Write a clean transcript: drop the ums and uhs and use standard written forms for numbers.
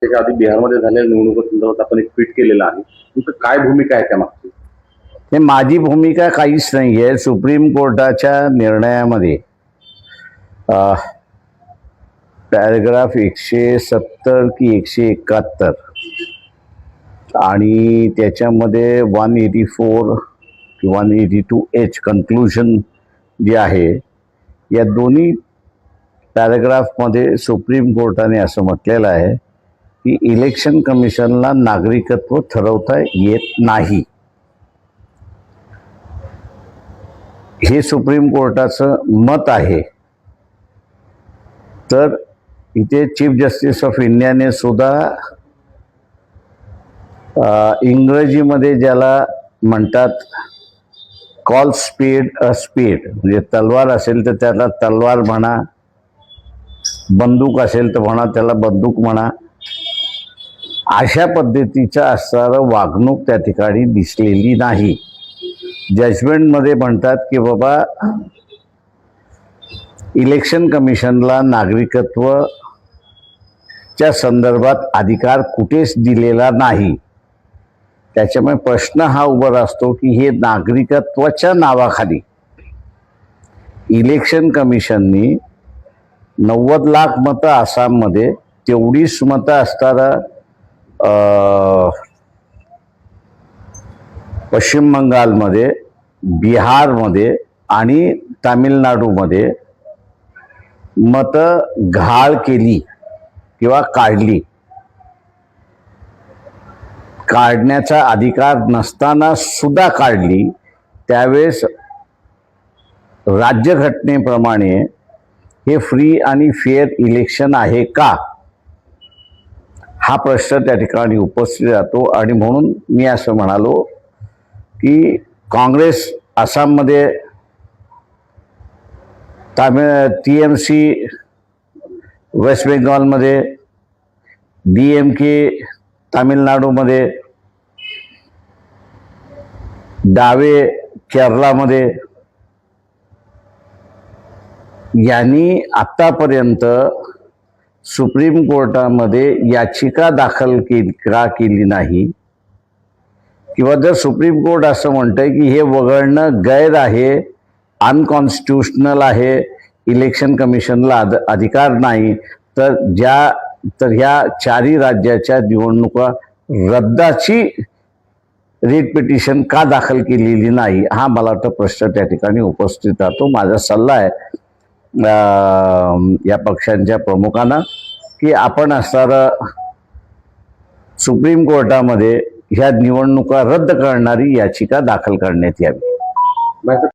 त्याच्या आधी बिहारमध्ये झालेल्या निवडणुकीसंदर्भात आपण एक ट्विट केलेलं आहे. तुमचं काय भूमिका आहे त्यामागची? नाही, माझी भूमिका काहीच नाही आहे. सुप्रीम कोर्टाच्या निर्णयामध्ये पॅरेग्राफ 170 की 171 आणि त्याच्यामध्ये 184 की 182H कन्क्लुजन जे आहे, या दोन्ही पॅरेग्राफमध्ये सुप्रीम कोर्टाने असं म्हटलेलं आहे की इलेक्शन कमिशनला नागरिकत्व ठरवता येत नाही. हे सुप्रीम कोर्टाचं मत आहे. तर इथे चीफ जस्टिस ऑफ इंडियाने सुद्धा इंग्रजीमध्ये ज्याला म्हणतात कॉल स्पीड अ स्पीड, म्हणजे तलवार असेल तर त्याला तलवार म्हणा, बंदूक असेल तर म्हणा त्याला बंदूक म्हणा, अशा पद्धतीचं असणारं वागणूक त्या ठिकाणी दिसलेली नाही. जजमेंटमध्ये म्हणतात की बाबा इलेक्शन कमिशनला नागरिकत्वाच्या संदर्भात अधिकार कुठेच दिलेला नाही. त्याच्यामुळे प्रश्न हा उभा असतो की हे नागरिकत्वाच्या नावाखाली इलेक्शन कमिशननी 90 लाख मतं आसाममध्ये, तेवढीच मतं असणारा पश्चिम बंगालमध्ये, बिहारमध्ये आणि तामिळनाडूमध्ये मतं घाळ केली किंवा काढली. काढण्याचा अधिकार नसताना सुद्धा काढली. त्यावेळेस राज्यघटनेप्रमाणे हे फ्री आणि फेअर इलेक्शन आहे का, हा प्रश्न त्या ठिकाणी उपस्थित राहतो. आणि म्हणून मी असं म्हणालो की काँग्रेस आसाममध्ये, TMC वेस्ट बेंगॉलमध्ये, DMK तामिळनाडूमध्ये, डावे केरळामध्ये, यांनी आतापर्यंत सुप्रीम कोर्टामध्ये याचिका दाखल केली नाही. किंवा जर सुप्रीम कोर्ट असं म्हणतंय की हे वगळणं गैर आहे, अनकॉन्स्टिट्युशनल आहे, इलेक्शन कमिशनला अधिकार नाही, तर ह्या चारही राज्याच्या निवडणुका रद्दाची रिट पिटिशन का दाखल केलेली नाही, हा मला वाटतं प्रश्न त्या ठिकाणी उपस्थित राहतो. माझा सल्ला आहे या पक्षांच्या प्रमुखांना की आपण असणारं सुप्रीम कोर्टामध्ये ह्या निवडणुका रद्द करणारी याचिका दाखल करण्यात यावी.